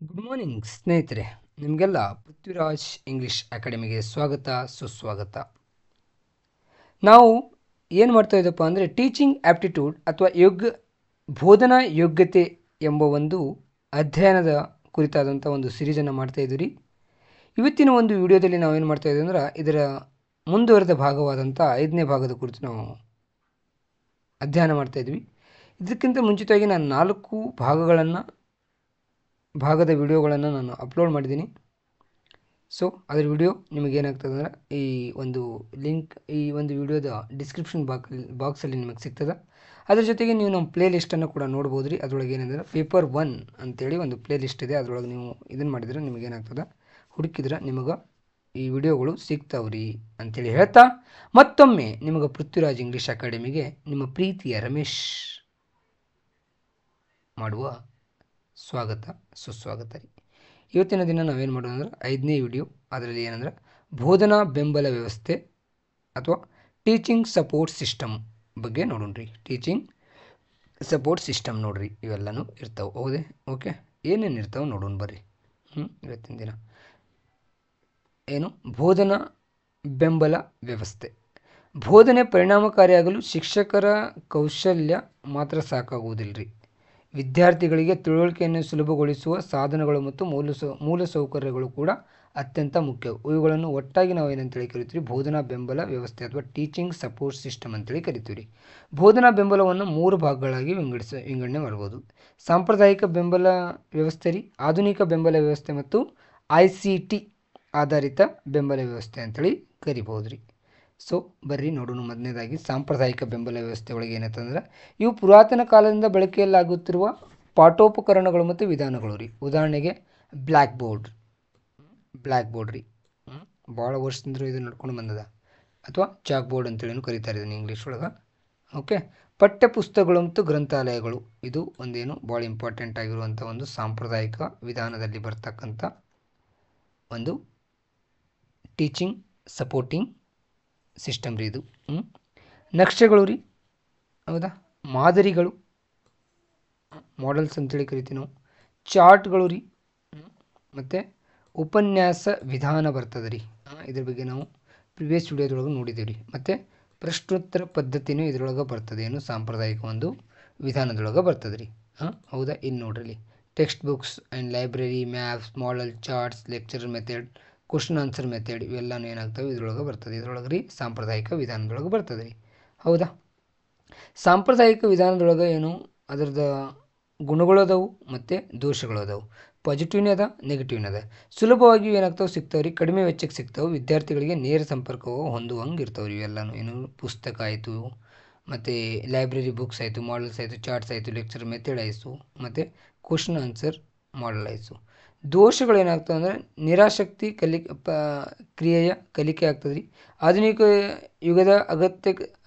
Good morning ಸ್ನೇಹಿತರೆ, ನಿಮಗೆಲ್ಲ Prithviraj English ಅಕಾಡೆಮಿಗೆ ಸ್ವಾಗತ ಸುಸ್ವಾಗತ. ನಾವು ಏನು ಮಾಡ್ತಾ ಇದ್ದಪ್ಪ ಅಂದರೆ ಟೀಚಿಂಗ್ ಆ್ಯಪ್ಟಿಟ್ಯೂಡ್ ಅಥವಾ ಬೋಧನಾ ಯೋಗ್ಯತೆ ಎಂಬ ಒಂದು ಅಧ್ಯಯನದ ಕುರಿತಾದಂಥ ಒಂದು ಸಿರೀಸನ್ನು ಮಾಡ್ತಾ ಇದ್ದೀವಿ. ಇವತ್ತಿನ ಒಂದು ವಿಡಿಯೋದಲ್ಲಿ ನಾವೇನು ಮಾಡ್ತಾ ಇದ್ದೀವಿ ಅಂದ್ರೆ ಇದರ ಮುಂದುವರೆದ ಭಾಗವಾದಂಥ 5ನೇ ಭಾಗದ ಕುರಿತು ನಾವು ಅಧ್ಯಯನ ಮಾಡ್ತಾ ಇದ್ವಿ. ಇದಕ್ಕಿಂತ ಮುಂಚಿತವಾಗಿ ನಾನು 4 ಭಾಗದ ವಿಡಿಯೋಗಳನ್ನು ನಾನು ಅಪ್ಲೋಡ್ ಮಾಡಿದ್ದೀನಿ. ಸೊ ಅದರ ವಿಡಿಯೋ ನಿಮಗೇನಾಗ್ತದೆ ಅಂದರೆ ಈ ಒಂದು ಲಿಂಕ್ ಈ ಒಂದು ವಿಡಿಯೋದ ಡಿಸ್ಕ್ರಿಪ್ಷನ್ ಬಾಕ್ಸಲ್ಲಿ ನಿಮಗೆ ಸಿಗ್ತದೆ. ಅದ್ರ ಜೊತೆಗೆ ನೀವು ನಮ್ಮ ಪ್ಲೇ ಲಿಸ್ಟನ್ನು ಕೂಡ ನೋಡ್ಬೋದು ರೀ. ಅದರೊಳಗೆ ಏನಂದರೆ ಪೇಪರ್ 1 ಅಂತೇಳಿ ಒಂದು ಪ್ಲೇ ಲಿಸ್ಟ್ ಇದೆ. ಅದರೊಳಗೆ ನೀವು ಇದನ್ನು ಮಾಡಿದರೆ ನಿಮಗೇನಾಗ್ತದೆ, ಹುಡುಕಿದ್ರೆ ನಿಮಗೆ ಈ ವಿಡಿಯೋಗಳು ಸಿಗ್ತಾವ್ರಿ ಅಂತೇಳಿ ಹೇಳ್ತಾ ಮತ್ತೊಮ್ಮೆ ನಿಮಗೆ ಪೃಥ್ವಿರಾಜ್ ಇಂಗ್ಲೀಷ್ ಅಕಾಡೆಮಿಗೆ ನಿಮ್ಮ ಪ್ರೀತಿಯ ರಮೇಶ್ ಮಾಡುವ ಸ್ವಾಗತ ಸುಸ್ವಾಗತ ರೀ. ಇವತ್ತಿನ ದಿನ ನಾವೇನು ಮಾಡೋಣ ಅಂದ್ರೆ 5ನೇ ವಿಡಿಯೋ. ಅದರಲ್ಲಿ ಏನಂದ್ರೆ ಬೋಧನಾ ಬೆಂಬಲ ವ್ಯವಸ್ಥೆ ಅಥವಾ ಟೀಚಿಂಗ್ ಸಪೋರ್ಟ್ ಸಿಸ್ಟಮ್ ಬಗ್ಗೆ ನೋಡೋಣ ರೀ. ಟೀಚಿಂಗ್ ಸಪೋರ್ಟ್ ಸಿಸ್ಟಮ್ ನೋಡ್ರಿ, ಇವೆಲ್ಲನೂ ಇರ್ತಾವೆ. ಹೌದೇ? ಓಕೆ, ಏನೇನು ಇರ್ತಾವೆ ನೋಡೋಣ ಬರ್ರಿ. ಇವತ್ತಿನ ದಿನ ಏನು ಬೋಧನಾ ಬೆಂಬಲ ವ್ಯವಸ್ಥೆ. ಬೋಧನೆ ಪರಿಣಾಮಕಾರಿಯಾಗಲು ಶಿಕ್ಷಕರ ಕೌಶಲ್ಯ ಮಾತ್ರ ಸಾಕಾಗುವುದಿಲ್ಲ ರೀ. ವಿದ್ಯಾರ್ಥಿಗಳಿಗೆ ತಿಳುವಳಿಕೆಯನ್ನು ಸುಲಭಗೊಳಿಸುವ ಸಾಧನಗಳು ಮತ್ತು ಮೂಲಸೌಕರ್ಯಗಳು ಕೂಡ ಅತ್ಯಂತ ಮುಖ್ಯ. ಇವುಗಳನ್ನು ಒಟ್ಟಾಗಿ ನಾವು ಏನಂತೇಳಿ ಕರಿತೀವಿ, ಬೋಧನಾ ಬೆಂಬಲ ವ್ಯವಸ್ಥೆ ಅಥವಾ ಟೀಚಿಂಗ್ ಸಪೋರ್ಟ್ ಸಿಸ್ಟಮ್ ಅಂತೇಳಿ ಕರಿತೀವಿ. ಬೋಧನಾ ಬೆಂಬಲವನ್ನು 3 ಭಾಗಗಳಾಗಿ ವಿಂಗಡಣೆ ಮಾಡ್ಬೋದು. ಸಾಂಪ್ರದಾಯಿಕ ಬೆಂಬಲ ವ್ಯವಸ್ಥೆ ರೀ, ಆಧುನಿಕ ಬೆಂಬಲ ವ್ಯವಸ್ಥೆ ಮತ್ತು ICT ಆಧಾರಿತ ಬೆಂಬಲ ವ್ಯವಸ್ಥೆ ಅಂತೇಳಿ ಕರಿಬೋದು ರೀ. ಸೊ ಬರ್ರಿ ನೋಡೋಣ. ಮೊದಲನೇದಾಗಿ ಸಾಂಪ್ರದಾಯಿಕ ಬೆಂಬಲ ವ್ಯವಸ್ಥೆ ಒಳಗೆ ಏನಂತಂದ್ರೆ ಇವು ಪುರಾತನ ಕಾಲದಿಂದ ಬಳಕೆಯಲ್ಲಾಗುತ್ತಿರುವ ಪಾಠೋಪಕರಣಗಳು ಮತ್ತು ವಿಧಾನಗಳು ರೀ. ಉದಾಹರಣೆಗೆ ಬ್ಲ್ಯಾಕ್ ಬೋರ್ಡ್ ರೀ, ಭಾಳ ವರ್ಷದಿಂದ ಇದು ನಡ್ಕೊಂಡು ಬಂದದ. ಅಥವಾ ಚಾಕ್ ಬೋರ್ಡ್ ಅಂತೇಳಿ ಕರೀತಾರೆ ಇದನ್ನು ಇಂಗ್ಲೀಷ್ ಒಳಗೆ. ಓಕೆ, ಪಠ್ಯ ಪುಸ್ತಕಗಳು ಮತ್ತು ಗ್ರಂಥಾಲಯಗಳು ಇದು ಒಂದೇನು ಭಾಳ ಇಂಪಾರ್ಟೆಂಟ್ ಆಗಿರುವಂಥ ಒಂದು ಸಾಂಪ್ರದಾಯಿಕ ವಿಧಾನದಲ್ಲಿ ಬರ್ತಕ್ಕಂಥ ಒಂದು ಟೀಚಿಂಗ್ ಸಪೋರ್ಟಿಂಗ್ ಸಿಸ್ಟಮ್ ರೀ ಇದು. ನಕ್ಷೆಗಳು ರೀ, ಹೌದಾ, ಮಾದರಿಗಳು, ಮಾಡೆಲ್ಸ್ ಅಂತೇಳಿ ಕರಿತೀವಿ ನಾವು. ಚಾರ್ಟ್ಗಳು ರೀ, ಮತ್ತು ಉಪನ್ಯಾಸ ವಿಧಾನ ಬರ್ತದೆ ರೀ. ಇದ್ರ ಬಗ್ಗೆ ನಾವು ಪ್ರಿವಿಯಸ್ ವಿಡಿಯೋದೊಳಗೆ ನೋಡಿದ್ದೀವಿ ರೀ. ಮತ್ತು ಪ್ರಶ್ನೋತ್ತರ ಪದ್ಧತಿನೂ ಇದರೊಳಗೆ ಬರ್ತದೆ, ಏನು ಸಾಂಪ್ರದಾಯಿಕ ಒಂದು ವಿಧಾನದೊಳಗೆ ಬರ್ತದೆ ರೀ. ಹೌದಾ, ಇಲ್ಲಿ ನೋಡ್ರಿ, text books and library, maps, model, charts, lecture method, question answer method ಇವೆಲ್ಲನೂ ಏನಾಗ್ತವೆ ಇದರೊಳಗೆ ಬರ್ತದೆ. ಇದರೊಳಗೆ ರೀ ಸಾಂಪ್ರದಾಯಿಕ ವಿಧಾನದೊಳಗೆ ಬರ್ತದೆ ರೀ. ಹೌದಾ, ಸಾಂಪ್ರದಾಯಿಕ ವಿಧಾನದೊಳಗೆ ಏನು ಅದರದ ಗುಣಗಳು ಅದಾವು ಮತ್ತು ದೋಷಗಳು ಅದಾವು. ಪಾಸಿಟಿವ್ನೇ ಅದ, ನೆಗೆಟಿವ್ನೇ ಅದ. ಸುಲಭವಾಗಿ ಏನಾಗ್ತಾವೆ ಸಿಗ್ತಾವೆ ರೀ, ಕಡಿಮೆ ವೆಚ್ಚಕ್ಕೆ ಸಿಗ್ತಾವೆ, ವಿದ್ಯಾರ್ಥಿಗಳಿಗೆ ನೇರ ಸಂಪರ್ಕವು ಹೊಂದುವಂಗೆ ಇರ್ತಾವೆ ರೀ. ಇವೆಲ್ಲನೂ ಏನು ಪುಸ್ತಕ ಆಯಿತು, ಮತ್ತು ಲೈಬ್ರರಿ ಬುಕ್ಸ್ ಆಯಿತು, ಮಾಡೆಲ್ಸ್ ಆಯಿತು, ಚಾರ್ಟ್ಸ್ ಆಯಿತು, ಲೆಕ್ಚರ್ ಮೆಥಡ್ ಆಯಿತು, ಮತ್ತು ಕ್ವಶನ್ ಆನ್ಸರ್ ಮಾಡೆಲ್ ಆಯಿತು. ದೋಷಗಳು ಏನಾಗ್ತವೆ ಅಂದರೆ ನಿರಾಸಕ್ತಿ ಕ್ರಿಯೆಯ ಕಲಿಕೆ ಆಗ್ತದೆ ರೀ. ಆಧುನಿಕ ಯುಗದ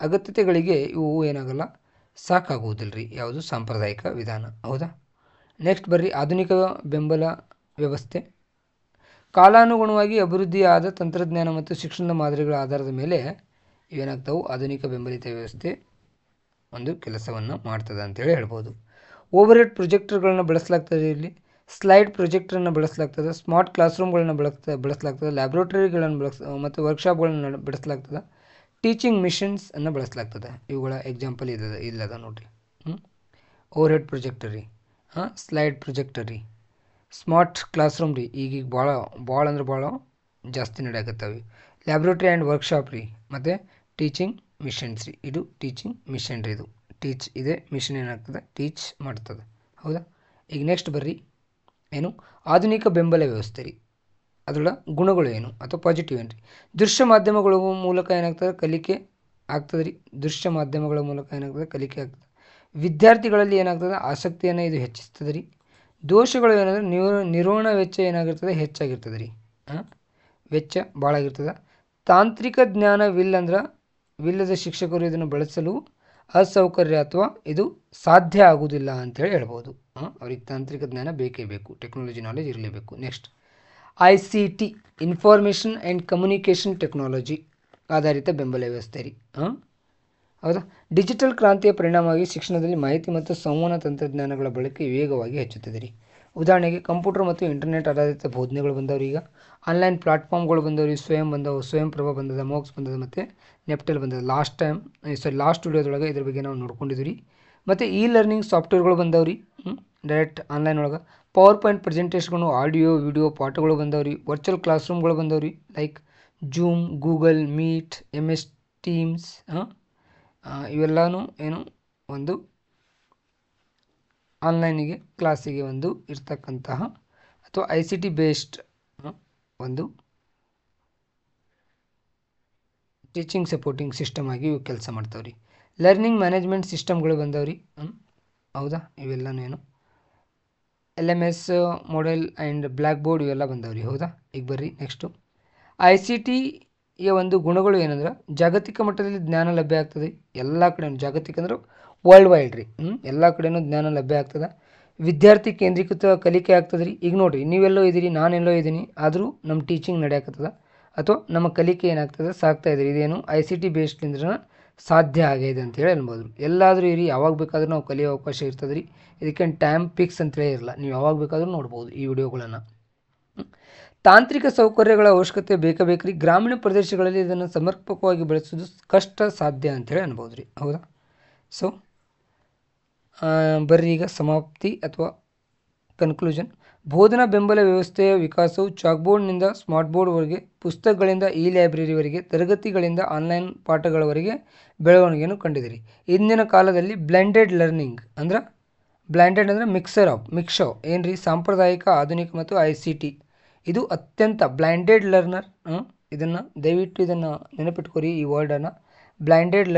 ಅಗತ್ಯತೆಗಳಿಗೆ ಇವು ಏನಾಗಲ್ಲ, ಸಾಕಾಗುವುದಿಲ್ಲ ರೀ ಯಾವುದು ಸಾಂಪ್ರದಾಯಿಕ ವಿಧಾನ. ಹೌದಾ, ನೆಕ್ಸ್ಟ್ ಬರ್ರಿ ಆಧುನಿಕ ಬೆಂಬಲ ವ್ಯವಸ್ಥೆ. ಕಾಲಾನುಗುಣವಾಗಿ ಅಭಿವೃದ್ಧಿಯಾದ ತಂತ್ರಜ್ಞಾನ ಮತ್ತು ಶಿಕ್ಷಣದ ಮಾದರಿಗಳ ಆಧಾರದ ಮೇಲೆ ಇವೇನಾಗ್ತಾವೆ ಆಧುನಿಕ ಬೆಂಬಲಿತ ವ್ಯವಸ್ಥೆ ಒಂದು ಕೆಲಸವನ್ನು ಮಾಡ್ತದೆ ಅಂತೇಳಿ ಹೇಳ್ಬೋದು. ಓವರ್ ಹೆಡ್ ಪ್ರೊಜೆಕ್ಟರ್ಗಳನ್ನು ಬಳಸಲಾಗ್ತದೆ ಇಲ್ಲಿ, ಸ್ಲೈಡ್ ಪ್ರೊಜೆಕ್ಟರನ್ನು ಬಳಸಲಾಗ್ತದೆ, ಸ್ಮಾರ್ಟ್ ಕ್ಲಾಸ್ ರೂಮ್ಗಳನ್ನು ಬಳಸಲಾಗ್ತದೆ, ಲ್ಯಾಬ್ರೋಟರಿಗಳನ್ನು ಮತ್ತು ವರ್ಕ್ಶಾಪ್ಗಳನ್ನು ಬಳಸಲಾಗ್ತದೆ, ಟೀಚಿಂಗ್ ಮಿಷನ್ಸ್ ಅನ್ನು ಬಳಸಲಾಗ್ತದೆ. ಇವುಗಳ ಎಕ್ಸಾಂಪಲ್ ಇಲ್ಲದ ನೋಡಿರಿ. ಓವರ್ ಹೆಡ್ ಪ್ರೊಜೆಕ್ಟರ್ ರೀ, ಸ್ಲೈಡ್ ಪ್ರೊಜೆಕ್ಟರ್ ರೀ, ಸ್ಮಾರ್ಟ್ ಕ್ಲಾಸ್ ರೂಮ್ ರೀ, ಈಗೀಗ ಭಾಳ ಅಂದ್ರೆ ಭಾಳ ಜಾಸ್ತಿ ನಡೆಯಕತ್ತವೆ. ಲ್ಯಾಬ್ರೋಟರಿ ಆ್ಯಂಡ್ ವರ್ಕ್ಶಾಪ್ ರೀ, ಮತ್ತು ಟೀಚಿಂಗ್ ಮಿಷನ್ಸ್ ರೀ. ಇದು ಟೀಚಿಂಗ್ ಮಿಷನ್ ರೀ. ಇದು ಟೀಚ್ ಇದೆ, ಮಿಷನ್ ಏನಾಗ್ತದೆ ಟೀಚ್ ಮಾಡ್ತದೆ. ಹೌದಾ, ಈಗ ನೆಕ್ಸ್ಟ್ ಬರ್ರಿ ಏನು ಆಧುನಿಕ ಬೆಂಬಲ ವ್ಯವಸ್ಥೆ ರೀ. ಅದರೊಳಗೆ ಗುಣಗಳು ಏನು ಅಥವಾ ಪಾಸಿಟಿವ್ ಏನು ರೀ. ದೃಶ್ಯ ಮಾಧ್ಯಮಗಳ ಮೂಲಕ ಏನಾಗ್ತದೆ ಕಲಿಕೆ ಆಗ್ತದೆ ರೀ. ದೃಶ್ಯ ಮಾಧ್ಯಮಗಳ ಮೂಲಕ ಏನಾಗ್ತದೆ ಕಲಿಕೆ ಆಗ್ತದೆ. ವಿದ್ಯಾರ್ಥಿಗಳಲ್ಲಿ ಏನಾಗ್ತದೆ ಆಸಕ್ತಿಯನ್ನು ಇದು ಹೆಚ್ಚಿಸ್ತದೆ ರೀ. ದೋಷಗಳು ಏನಂದರೆ ನಿರ್ವಹಣಾ ವೆಚ್ಚ ಏನಾಗಿರ್ತದೆ ಹೆಚ್ಚಾಗಿರ್ತದೆ ರೀ. ವೆಚ್ಚ ಭಾಳ ಆಗಿರ್ತದೆ. ತಾಂತ್ರಿಕ ಜ್ಞಾನವಿಲ್ಲದ ಶಿಕ್ಷಕರು ಇದನ್ನು ಬಳಸಲು ಅಸೌಕರ್ಯ ಅಥವಾ ಇದು ಸಾಧ್ಯ ಆಗುವುದಿಲ್ಲ ಅಂತೇಳಿ ಹೇಳ್ಬೋದು. ಅವ್ರಿಗೆ ತಾಂತ್ರಿಕ ಜ್ಞಾನ ಬೇಕೇ ಬೇಕು, ಟೆಕ್ನಾಲಜಿ ನಾಲೆಜ್ ಇರಲೇಬೇಕು. Next ICT information and communication technology ಆಧಾರಿತ ಬೆಂಬಲ ವ್ಯವಸ್ಥೆ ರೀ. ಹೌದಾ, ಡಿಜಿಟಲ್ ಕ್ರಾಂತಿಯ ಪರಿಣಾಮವಾಗಿ ಶಿಕ್ಷಣದಲ್ಲಿ ಮಾಹಿತಿ ಮತ್ತು ಸಂವಹನ ತಂತ್ರಜ್ಞಾನಗಳ ಬಳಕೆ ವೇಗವಾಗಿ ಹೆಚ್ಚುತ್ತದೆ ರೀ. ಉದಾಹರಣೆಗೆ ಕಂಪ್ಯೂಟರ್ ಮತ್ತು ಇಂಟರ್ನೆಟ್ ಆಧಾರಿತ ಬೋಧನೆಗಳು ಬಂದವ್ರಿ. ಈಗ ಆನ್ಲೈನ್ ಪ್ಲಾಟ್ಫಾರ್ಮ್ಗಳು ಬಂದವ್ರಿ. ಸ್ವಯಂ ಪ್ರಭಾ ಬಂದದ, ಮೋಕ್ಸ್ ಬಂದದ ಮತ್ತು ನೆಪ್ಟೆಲ್ ಬಂದದ. ಲಾಸ್ಟ್ ವಿಡಿಯೋದೊಳಗೆ ಇದ್ರ ಬಗ್ಗೆ ನಾವು ನೋಡ್ಕೊಂಡಿದ್ವಿ. ಮತ್ತು ಲರ್ನಿಂಗ್ ಸಾಫ್ಟ್ವೇರ್ಗಳು ಬಂದವ್ರಿ. ಡೈರೆಕ್ಟ್ ಆನ್ಲೈನ್ ಒಳಗೆ ಪವರ್ ಪಾಯಿಂಟ್ ಪ್ರೆಸೆಂಟೇಷನ್ಗಳು, ಆಡಿಯೋ ವಿಡಿಯೋ ಪಾಠಗಳು ಬಂದವ್ರಿ. ವರ್ಚುವಲ್ ಕ್ಲಾಸ್ ರೂಮ್ಗಳು ಬಂದವ್ರಿ. Like Zoom, Google Meet, MS Teams, ಇವೆಲ್ಲನೂ ಏನು ಒಂದು ಆನ್ಲೈನಿಗೆ ಕ್ಲಾಸಿಗೆ ಒಂದು ಇರ್ತಕ್ಕಂತಹ ಅಥವಾ ICT ಬೇಸ್ಡ್ ಒಂದು ಟೀಚಿಂಗ್ ಸಪೋರ್ಟಿಂಗ್ ಸಿಸ್ಟಮ್ ಆಗಿ ಇವು ಕೆಲಸ ಮಾಡ್ತಾವ್ರಿ. ಲರ್ನಿಂಗ್ ಮ್ಯಾನೇಜ್ಮೆಂಟ್ ಸಿಸ್ಟಮ್ಗಳು ಬಂದವ್ರಿ. ಹೌದಾ, ಇವೆಲ್ಲನೂ ಏನು LMS model and black board ಇವೆಲ್ಲ ಬಂದವ್ರಿ. ಹೌದಾ, ಈಗ ಬರ್ರಿ ನೆಕ್ಸ್ಟು. ICTಯ ಒಂದು ಗುಣಗಳು ಏನಂದ್ರೆ ಜಾಗತಿಕ ಮಟ್ಟದಲ್ಲಿ ಜ್ಞಾನ ಲಭ್ಯ ಆಗ್ತದೆ ಎಲ್ಲ ಕಡೆ. ಜಾಗತಿಕ ಅಂದ್ರೆ ವರ್ಲ್ಡ್ ವೈಡ್ ರೀ. ಎಲ್ಲ ಕಡೆನೂ ಜ್ಞಾನ ಲಭ್ಯ ಆಗ್ತದೆ. ವಿದ್ಯಾರ್ಥಿ ಕೇಂದ್ರೀಕೃತ ಕಲಿಕೆ ಆಗ್ತದೆ ರೀ. ಈಗ ನೋಡಿರಿ, ನೀವೆಲ್ಲೋ ಇದ್ದೀರಿ, ನಾನೆಲ್ಲೋ ಇದ್ದೀನಿ, ಆದರೂ ನಮ್ಮ ಟೀಚಿಂಗ್ ನಡೆಯಾಕತ್ತದ ಅಥವಾ ನಮ್ಮ ಕಲಿಕೆ ಏನಾಗ್ತದೆ ಸಾಗ್ತಾ ಇದ್ರಿ. ಇದೇನು ICT ಬೇಸ್ಡ್ಲಿಂದ್ರ ಸಾಧ್ಯ ಆಗಿದೆ ಅಂತೇಳಿ ಅನ್ಬೋದು. ಎಲ್ಲಾದರೂ ಇರಿ, ಯಾವಾಗ ಬೇಕಾದ್ರೂ ನಾವು ಕಲಿಯೋ ಅವಕಾಶ ಇರ್ತದೆ ರೀ. ಇದಕ್ಕೇನು ಟೈಮ್ ಫಿಕ್ಸ್ ಅಂತೇಳಿ ಇರಲ್ಲ, ನೀವು ಯಾವಾಗ ಬೇಕಾದರೂ ನೋಡ್ಬೋದು ಈ ವಿಡಿಯೋಗಳನ್ನು. ತಾಂತ್ರಿಕ ಸೌಕರ್ಯಗಳ ಅವಶ್ಯಕತೆ ಬೇಕೇ ಗ್ರಾಮೀಣ ಪ್ರದೇಶಗಳಲ್ಲಿ ಇದನ್ನು ಸಮರ್ಪಕವಾಗಿ ಬಳಸೋದು ಕಷ್ಟ ಸಾಧ್ಯ ಅಂತೇಳಿ ಅನ್ಬೋದು ರೀ. ಹೌದಾ, ಸೊ ಬರ್ರಿ ಈಗ ಸಮಾಪ್ತಿ ಅಥವಾ ಕನ್ಕ್ಲೂಷನ್. ಬೋಧನಾ ಬೆಂಬಲ ವ್ಯವಸ್ಥೆಯ ವಿಕಾಸವು ಚಾಕ್ಬೋರ್ಡ್ನಿಂದ ಸ್ಮಾರ್ಟ್ ಬೋರ್ಡ್ವರೆಗೆ, ಪುಸ್ತಕಗಳಿಂದ ಲೈಬ್ರರಿವರೆಗೆ, ತರಗತಿಗಳಿಂದ ಆನ್ಲೈನ್ ಪಾಠಗಳವರೆಗೆ ಬೆಳವಣಿಗೆಯನ್ನು ಕಂಡಿದೆ. ಇಂದಿನ ಕಾಲದಲ್ಲಿ ಬ್ಲೆಂಡೆಡ್ ಲರ್ನಿಂಗ್ ಅಂದ್ರೆ ಮಿಕ್ಸೋ ಏನು ರೀ, ಸಾಂಪ್ರದಾಯಿಕ, ಆಧುನಿಕ ಮತ್ತು ICT ಇದು ಅತ್ಯಂತ ಬ್ಲೈಂಡೆಡ್ ಲರ್ನರ್. ಇದನ್ನು ದಯವಿಟ್ಟು ಇದನ್ನು ನೆನಪಿಟ್ಕೊರಿ, ಈ ವರ್ಡನ್ನು ಬ್ಲೈಂಡೆಡ್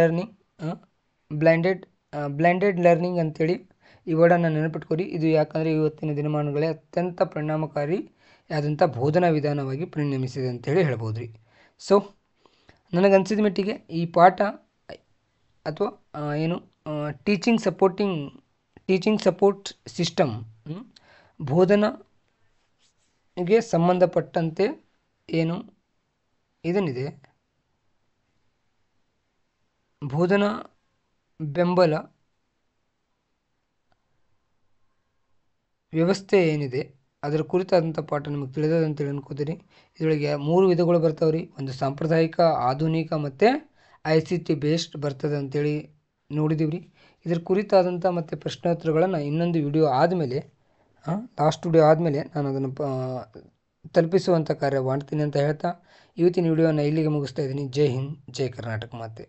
ಲರ್ನಿಂಗ್ ಅಂತೇಳಿ ಈ ವರ್ಡನ್ನು ನೆನಪಿಟ್ಕೊರಿ. ಇದು ಯಾಕಂದರೆ ಇವತ್ತಿನ ದಿನಮಾನಗಳೇ ಅತ್ಯಂತ ಪರಿಣಾಮಕಾರಿ ಆದಂಥ ಬೋಧನಾ ವಿಧಾನವಾಗಿ ಪರಿಣಮಿಸಿದೆ ಅಂತೇಳಿ ಹೇಳ್ಬೋದು ರೀ. ಸೊ ನನಗನ್ಸಿದ ಮಟ್ಟಿಗೆ ಈ ಪಾಠ ಅಥವಾ ಏನು ಟೀಚಿಂಗ್ ಸಪೋರ್ಟ್ ಸಿಸ್ಟಮ್ ಬೋಧನೆಗೆ ಸಂಬಂಧಪಟ್ಟಂತೆ ಏನು ಇದನ್ನಿದೆ, ಬೋಧನಾ ಬೆಂಬಲ ವ್ಯವಸ್ಥೆ ಏನಿದೆ ಅದರ ಕುರಿತಾದಂಥ ಪಾಠ ನಿಮಗೆ ತಿಳಿದದೆ ಅಂತೇಳಿ ಅನ್ಕೋತೀರಿ. ಇದರೊಳಗೆ 3 ವಿಧಗಳು ಬರ್ತಾವ್ರಿ. ಒಂದು ಸಾಂಪ್ರದಾಯಿಕ, ಆಧುನಿಕ ಮತ್ತು ICT ಬೇಸ್ಡ್ ಬರ್ತದೆ ಅಂತೇಳಿ ನೋಡಿದೀವಿ ರೀ. ಇದ್ರ ಕುರಿತಾದಂಥ ಮತ್ತು ಪ್ರಶ್ನೋತ್ತರಗಳನ್ನು ಇನ್ನೊಂದು ವಿಡಿಯೋ ಆದಮೇಲೆ, ಲಾಸ್ಟ್ ವಿಡಿಯೋ ಆದಮೇಲೆ ನಾನು ಅದನ್ನು ತಲುಪಿಸುವಂಥ ಕಾರ್ಯ ಮಾಡ್ತೀನಿ ಅಂತ ಹೇಳ್ತಾ ಇವತ್ತಿನ ವಿಡಿಯೋನ ಇಲ್ಲಿಗೆ ಮುಗಿಸ್ತಾ ಇದ್ದೀನಿ. ಜೈ ಹಿಂದ್, ಜೈ ಕರ್ನಾಟಕ ಮಾತೆ.